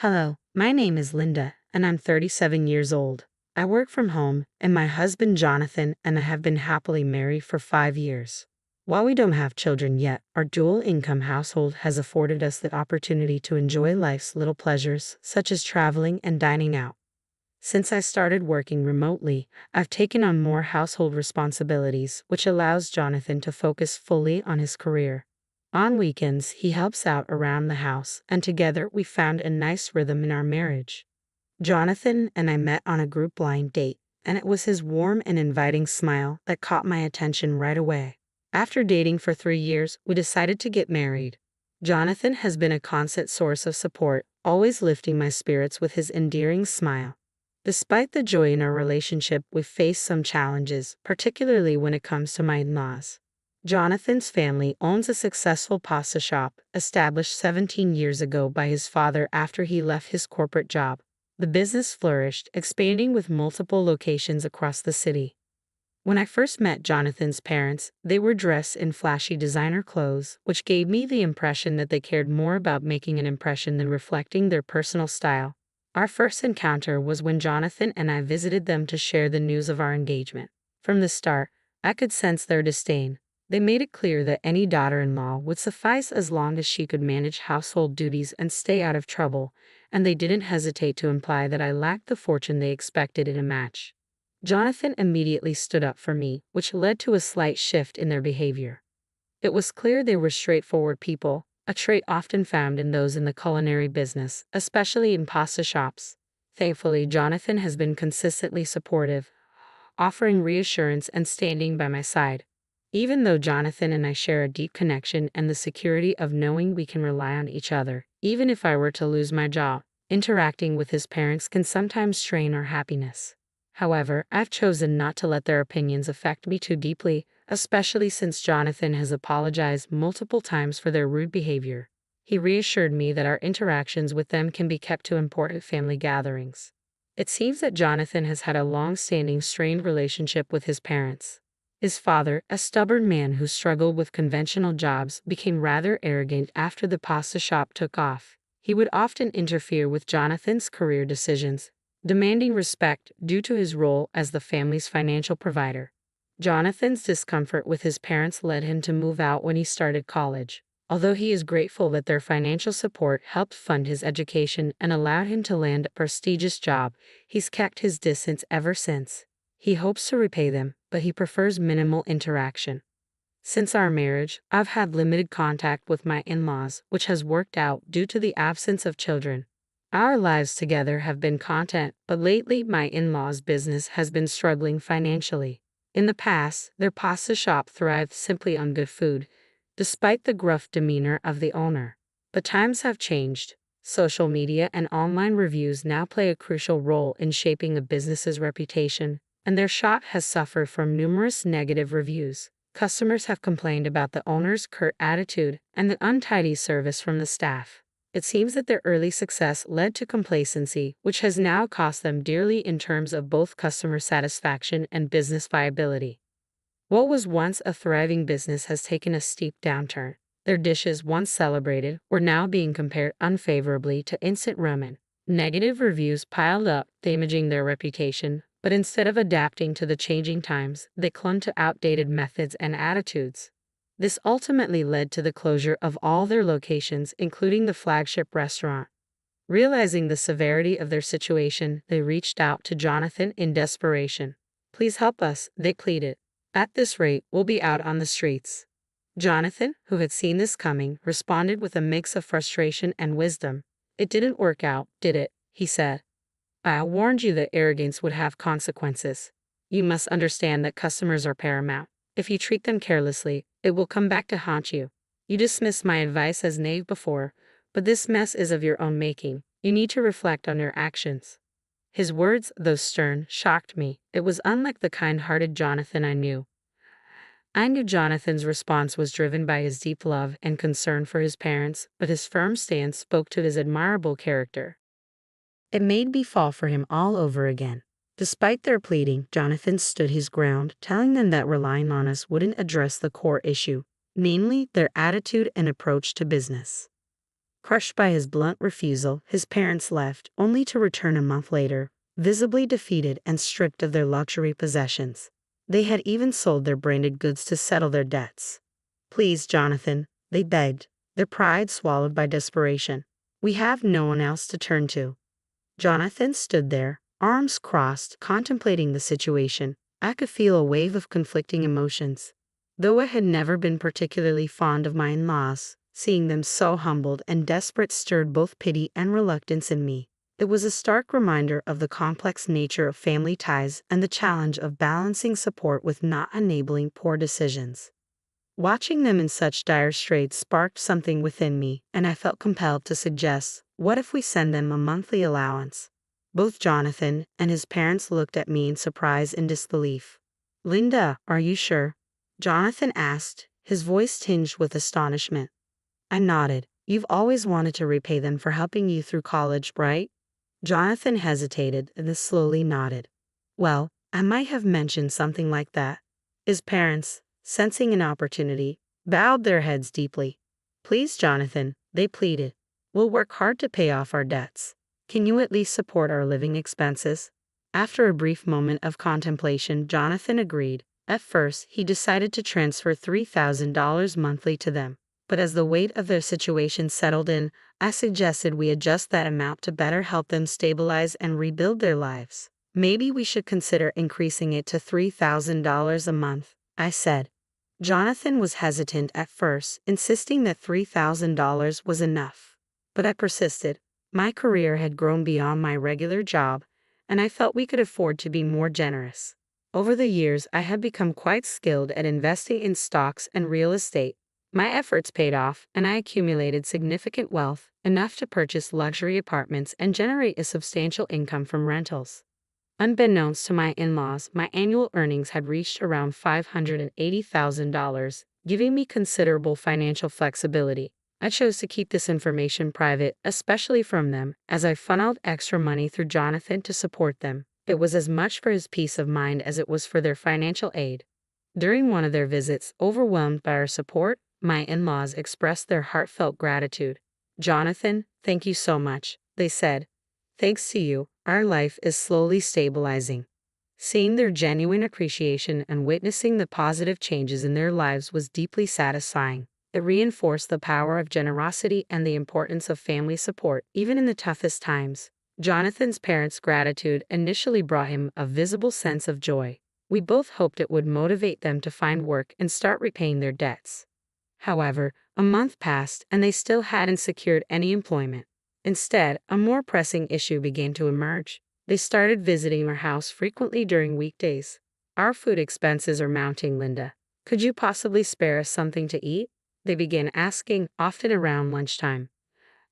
Hello, my name is Linda, and I'm 37 years old. I work from home, and my husband Jonathan and I have been happily married for 5 years. While we don't have children yet, our dual income household has afforded us the opportunity to enjoy life's little pleasures, such as traveling and dining out. Since I started working remotely, I've taken on more household responsibilities, which allows Jonathan to focus fully on his career. On weekends, he helps out around the house, and together we found a nice rhythm in our marriage. Jonathan and I met on a group blind date, and it was his warm and inviting smile that caught my attention right away. After dating for 3 years, we decided to get married. Jonathan has been a constant source of support, always lifting my spirits with his endearing smile. Despite the joy in our relationship, we face some challenges, particularly when it comes to my in-laws. Jonathan's family owns a successful pasta shop, established 17 years ago by his father after he left his corporate job. The business flourished, expanding with multiple locations across the city. When I first met Jonathan's parents, they were dressed in flashy designer clothes, which gave me the impression that they cared more about making an impression than reflecting their personal style. Our first encounter was when Jonathan and I visited them to share the news of our engagement. From the start, I could sense their disdain. They made it clear that any daughter-in-law would suffice as long as she could manage household duties and stay out of trouble, and they didn't hesitate to imply that I lacked the fortune they expected in a match. Jonathan immediately stood up for me, which led to a slight shift in their behavior. It was clear they were straightforward people, a trait often found in those in the culinary business, especially in pasta shops. Thankfully, Jonathan has been consistently supportive, offering reassurance and standing by my side. Even though Jonathan and I share a deep connection and the security of knowing we can rely on each other, even if I were to lose my job, interacting with his parents can sometimes strain our happiness. However, I've chosen not to let their opinions affect me too deeply, especially since Jonathan has apologized multiple times for their rude behavior. He reassured me that our interactions with them can be kept to important family gatherings. It seems that Jonathan has had a long-standing strained relationship with his parents. His father, a stubborn man who struggled with conventional jobs, became rather arrogant after the pasta shop took off. He would often interfere with Jonathan's career decisions, demanding respect due to his role as the family's financial provider. Jonathan's discomfort with his parents led him to move out when he started college. Although he is grateful that their financial support helped fund his education and allowed him to land a prestigious job, he's kept his distance ever since. He hopes to repay them, but he prefers minimal interaction. Since our marriage, I've had limited contact with my in-laws, which has worked out due to the absence of children. Our lives together have been content, but lately my in-laws' business has been struggling financially. In the past, their pasta shop thrived simply on good food, despite the gruff demeanor of the owner. But times have changed. Social media and online reviews now play a crucial role in shaping a business's reputation, and their shop has suffered from numerous negative reviews. Customers have complained about the owner's curt attitude and the untidy service from the staff. It seems that their early success led to complacency, which has now cost them dearly in terms of both customer satisfaction and business viability. What was once a thriving business has taken a steep downturn. Their dishes, once celebrated, were now being compared unfavorably to instant ramen. Negative reviews piled up, damaging their reputation, but instead of adapting to the changing times, they clung to outdated methods and attitudes. This ultimately led to the closure of all their locations, including the flagship restaurant. Realizing the severity of their situation, they reached out to Jonathan in desperation. "Please help us," they pleaded. "At this rate, we'll be out on the streets." Jonathan, who had seen this coming, responded with a mix of frustration and wisdom. "It didn't work out, did it?" he said. "I warned you that arrogance would have consequences. You must understand that customers are paramount. If you treat them carelessly, it will come back to haunt you. You dismissed my advice as naive before, but this mess is of your own making. You need to reflect on your actions." His words, though stern, shocked me. It was unlike the kind-hearted Jonathan I knew. I knew Jonathan's response was driven by his deep love and concern for his parents, but his firm stance spoke to his admirable character. It made me fall for him all over again. Despite their pleading, Jonathan stood his ground, telling them that relying on us wouldn't address the core issue, namely their attitude and approach to business. Crushed by his blunt refusal, his parents left, only to return a month later, visibly defeated and stripped of their luxury possessions. They had even sold their branded goods to settle their debts. "Please, Jonathan," they begged, their pride swallowed by desperation. "We have no one else to turn to." Jonathan stood there, arms crossed, contemplating the situation. I could feel a wave of conflicting emotions. Though I had never been particularly fond of my in-laws, seeing them so humbled and desperate stirred both pity and reluctance in me. It was a stark reminder of the complex nature of family ties and the challenge of balancing support with not enabling poor decisions. Watching them in such dire straits sparked something within me, and I felt compelled to suggest, what if we send them a monthly allowance? Both Jonathan and his parents looked at me in surprise and disbelief. "Linda, are you sure?" Jonathan asked, his voice tinged with astonishment. I nodded. "You've always wanted to repay them for helping you through college, right?" Jonathan hesitated and then slowly nodded. "Well, I might have mentioned something like that." His parents, sensing an opportunity, bowed their heads deeply. "Please, Jonathan," they pleaded. "We'll work hard to pay off our debts. Can you at least support our living expenses?" After a brief moment of contemplation, Jonathan agreed. At first, he decided to transfer $3,000 monthly to them. But as the weight of their situation settled in, I suggested we adjust that amount to better help them stabilize and rebuild their lives. "Maybe we should consider increasing it to $3,000 a month," I said. Jonathan was hesitant at first, insisting that $3,000 was enough. But I persisted. My career had grown beyond my regular job, and I felt we could afford to be more generous. Over the years, I had become quite skilled at investing in stocks and real estate. My efforts paid off, and I accumulated significant wealth, enough to purchase luxury apartments and generate a substantial income from rentals. Unbeknownst to my in-laws, my annual earnings had reached around $580,000, giving me considerable financial flexibility. I chose to keep this information private, especially from them, as I funneled extra money through Jonathan to support them. It was as much for his peace of mind as it was for their financial aid. During one of their visits, overwhelmed by our support, my in-laws expressed their heartfelt gratitude. "Jonathan, thank you so much," they said. "Thanks to you, our life is slowly stabilizing." Seeing their genuine appreciation and witnessing the positive changes in their lives was deeply satisfying. It reinforced the power of generosity and the importance of family support, even in the toughest times. Jonathan's parents' gratitude initially brought him a visible sense of joy. We both hoped it would motivate them to find work and start repaying their debts. However, a month passed and they still hadn't secured any employment. Instead, a more pressing issue began to emerge. They started visiting our house frequently during weekdays. "Our food expenses are mounting, Linda. Could you possibly spare us something to eat?" They began asking, often around lunchtime.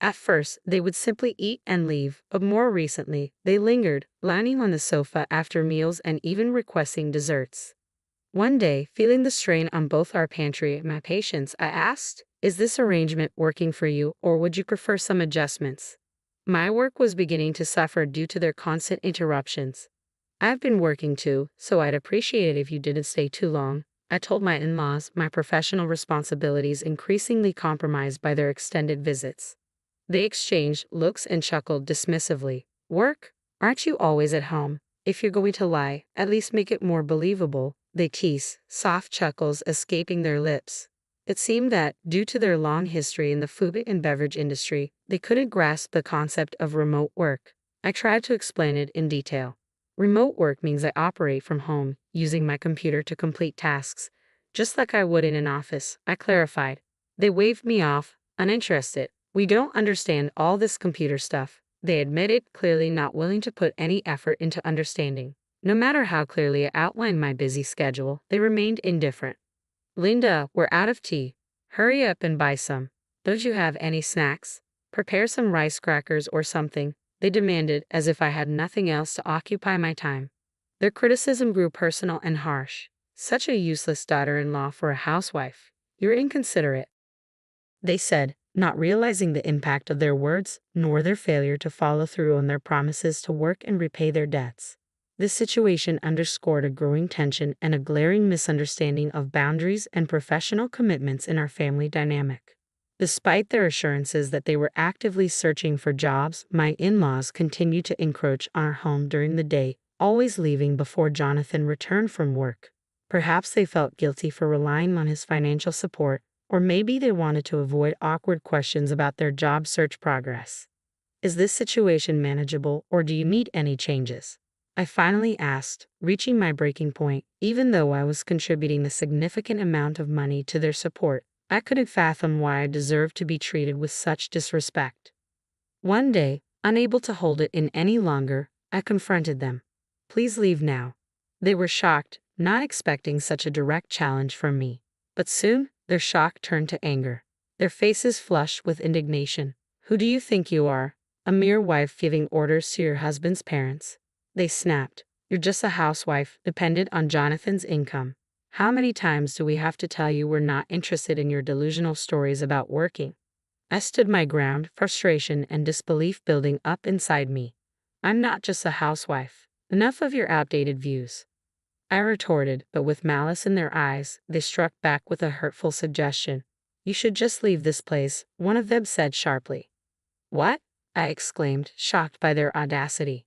At first, they would simply eat and leave, but more recently, they lingered, lounging on the sofa after meals and even requesting desserts. One day, feeling the strain on both our pantry and my patience, I asked, "Is this arrangement working for you, or would you prefer some adjustments?" My work was beginning to suffer due to their constant interruptions. "I've been working too, so I'd appreciate it if you didn't stay too long," I told my in-laws, my professional responsibilities increasingly compromised by their extended visits. They exchanged looks and chuckled dismissively. "Work? Aren't you always at home? If you're going to lie, at least make it more believable," they teased, soft chuckles escaping their lips. It seemed that, due to their long history in the food and beverage industry, they couldn't grasp the concept of remote work. I tried to explain it in detail. "Remote work means I operate from home, using my computer to complete tasks, just like I would in an office," I clarified. They waved me off, uninterested. "We don't understand all this computer stuff," they admitted, clearly not willing to put any effort into understanding. No matter how clearly I outlined my busy schedule, they remained indifferent. "Linda, we're out of tea. Hurry up and buy some. Don't you have any snacks? Prepare some rice crackers or something," they demanded, as if I had nothing else to occupy my time. Their criticism grew personal and harsh. "Such a useless daughter-in-law for a housewife. You're inconsiderate," they said, not realizing the impact of their words, nor their failure to follow through on their promises to work and repay their debts. This situation underscored a growing tension and a glaring misunderstanding of boundaries and professional commitments in our family dynamic. Despite their assurances that they were actively searching for jobs, my in-laws continued to encroach on our home during the day, always leaving before Jonathan returned from work. Perhaps they felt guilty for relying on his financial support, or maybe they wanted to avoid awkward questions about their job search progress. Is this situation manageable, or do you need any changes? I finally asked, reaching my breaking point. Even though I was contributing a significant amount of money to their support, I couldn't fathom why I deserved to be treated with such disrespect. One day, unable to hold it in any longer, I confronted them. Please leave now. They were shocked, not expecting such a direct challenge from me. But soon, their shock turned to anger. Their faces flushed with indignation. Who do you think you are? A mere wife giving orders to your husband's parents? They snapped. You're just a housewife, dependent on Jonathan's income. How many times do we have to tell you we're not interested in your delusional stories about working? I stood my ground, frustration and disbelief building up inside me. I'm not just a housewife. Enough of your outdated views. I retorted, but with malice in their eyes, they struck back with a hurtful suggestion. You should just leave this place, one of them said sharply. What? I exclaimed, shocked by their audacity.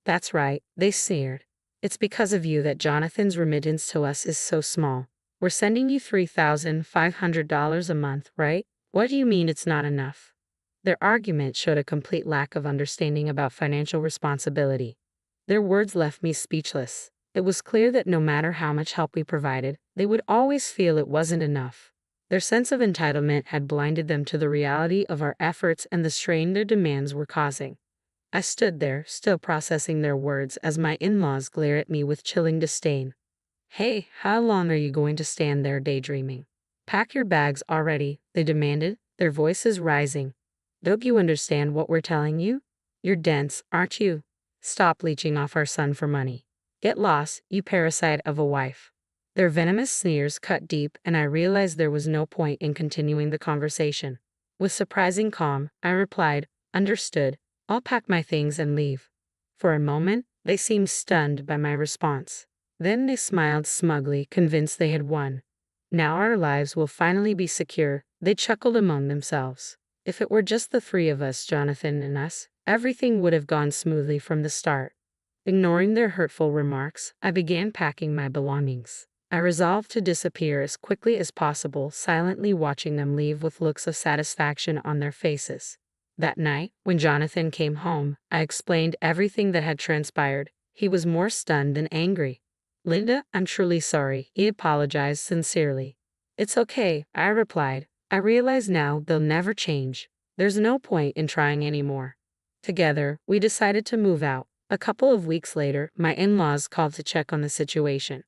That's right, they sneered. It's because of you that Jonathan's remittance to us is so small. We're sending you $3,500 a month, right? What do you mean it's not enough? Their argument showed a complete lack of understanding about financial responsibility. Their words left me speechless. It was clear that no matter how much help we provided, they would always feel it wasn't enough. Their sense of entitlement had blinded them to the reality of our efforts and the strain their demands were causing. I stood there, still processing their words, as my in-laws glared at me with chilling disdain. Hey, how long are you going to stand there daydreaming? Pack your bags already, they demanded, their voices rising. Don't you understand what we're telling you? You're dense, aren't you? Stop leeching off our son for money. Get lost, you parasite of a wife. Their venomous sneers cut deep, and I realized there was no point in continuing the conversation. With surprising calm, I replied, Understood. I'll pack my things and leave. For a moment, they seemed stunned by my response. Then they smiled smugly, convinced they had won. Now our lives will finally be secure, they chuckled among themselves. If it were just the three of us, Jonathan and us, everything would have gone smoothly from the start. Ignoring their hurtful remarks, I began packing my belongings. I resolved to disappear as quickly as possible, silently watching them leave with looks of satisfaction on their faces. That night, when Jonathan came home, I explained everything that had transpired. He was more stunned than angry. Linda, I'm truly sorry, he apologized sincerely. It's okay, I replied. I realize now they'll never change. There's no point in trying anymore. Together, we decided to move out. A couple of weeks later, my in-laws called to check on the situation.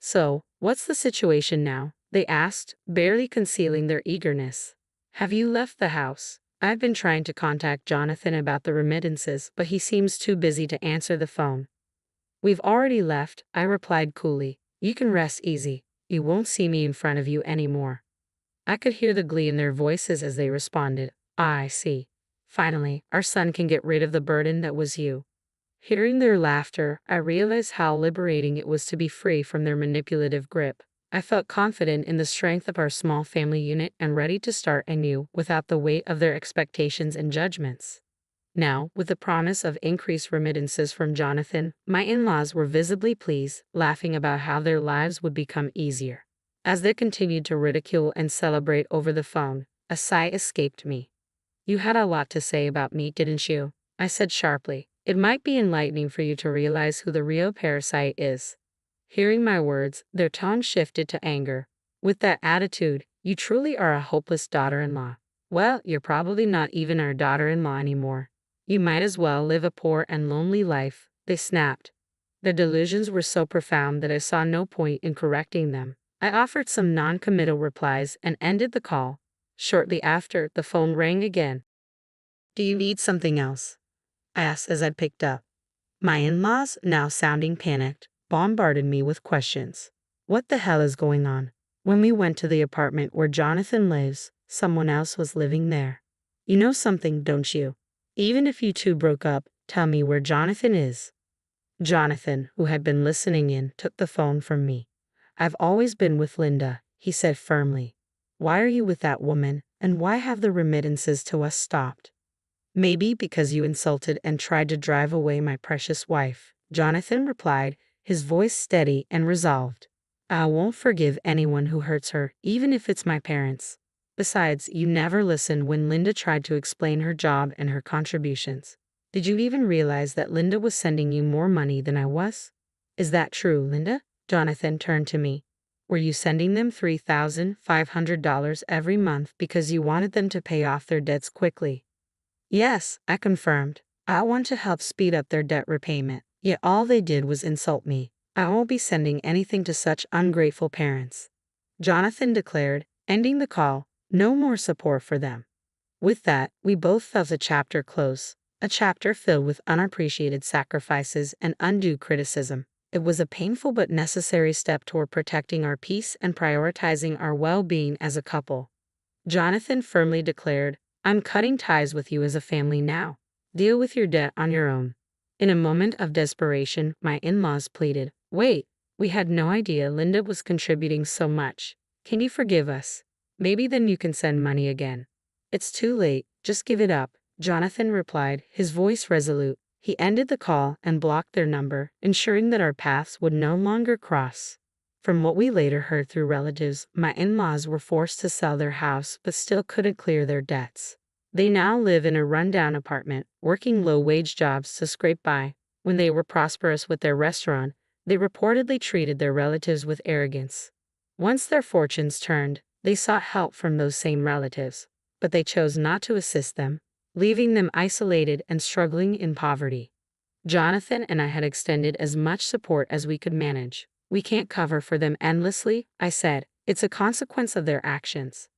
So, what's the situation now? They asked, barely concealing their eagerness. Have you left the house? I've been trying to contact Jonathan about the remittances, but he seems too busy to answer the phone. We've already left, I replied coolly. You can rest easy. You won't see me in front of you anymore. I could hear the glee in their voices as they responded. I see. Finally, our son can get rid of the burden that was you. Hearing their laughter, I realized how liberating it was to be free from their manipulative grip. I felt confident in the strength of our small family unit and ready to start anew without the weight of their expectations and judgments. Now, with the promise of increased remittances from Jonathan, my in-laws were visibly pleased, laughing about how their lives would become easier. As they continued to ridicule and celebrate over the phone, a sigh escaped me. You had a lot to say about me, didn't you? I said sharply. It might be enlightening for you to realize who the real parasite is. Hearing my words, their tone shifted to anger. With that attitude, you truly are a hopeless daughter-in-law. Well, you're probably not even our daughter-in-law anymore. You might as well live a poor and lonely life, they snapped. Their delusions were so profound that I saw no point in correcting them. I offered some non-committal replies and ended the call. Shortly after, the phone rang again. Do you need something else? I asked as I picked up. My in-laws, now sounding panicked, bombarded me with questions. What the hell is going on? When we went to the apartment where Jonathan lives, someone else was living there. You know something, don't you? Even if you two broke up, tell me where Jonathan is. Jonathan, who had been listening in, took the phone from me. I've always been with Linda, he said firmly. Why are you with that woman? And why have the remittances to us stopped? Maybe because you insulted and tried to drive away my precious wife, Jonathan replied, his voice steady and resolved. I won't forgive anyone who hurts her, even if it's my parents. Besides, you never listened when Linda tried to explain her job and her contributions. Did you even realize that Linda was sending you more money than I was? Is that true, Linda? Jonathan turned to me. Were you sending them $3,500 every month because you wanted them to pay off their debts quickly? Yes, I confirmed. I want to help speed up their debt repayment. Yet all they did was insult me. I won't be sending anything to such ungrateful parents, Jonathan declared, ending the call. No more support for them. With that, we both felt a chapter close, a chapter filled with unappreciated sacrifices and undue criticism. It was a painful but necessary step toward protecting our peace and prioritizing our well-being as a couple. Jonathan firmly declared, I'm cutting ties with you as a family now. Deal with your debt on your own. In a moment of desperation, my in-laws pleaded, wait, we had no idea Linda was contributing so much. Can you forgive us? Maybe then you can send money again. It's too late, just give it up, Jonathan replied, his voice resolute. He ended the call and blocked their number, ensuring that our paths would no longer cross. From what we later heard through relatives, my in-laws were forced to sell their house but still couldn't clear their debts. They now live in a rundown apartment, working low-wage jobs to scrape by. When they were prosperous with their restaurant, they reportedly treated their relatives with arrogance. Once their fortunes turned, they sought help from those same relatives, but they chose not to assist them, leaving them isolated and struggling in poverty. Jonathan and I had extended as much support as we could manage. We can't cover for them endlessly, I said. It's a consequence of their actions.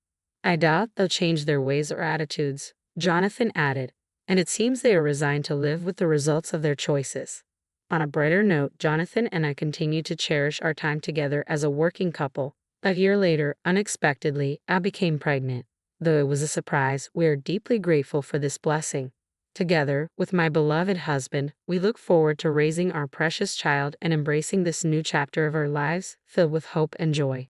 I doubt they'll change their ways or attitudes, Jonathan added, and it seems they are resigned to live with the results of their choices. On a brighter note, Jonathan and I continue to cherish our time together as a working couple. A year later, unexpectedly, I became pregnant. Though it was a surprise, we are deeply grateful for this blessing. Together, with my beloved husband, we look forward to raising our precious child and embracing this new chapter of our lives, filled with hope and joy.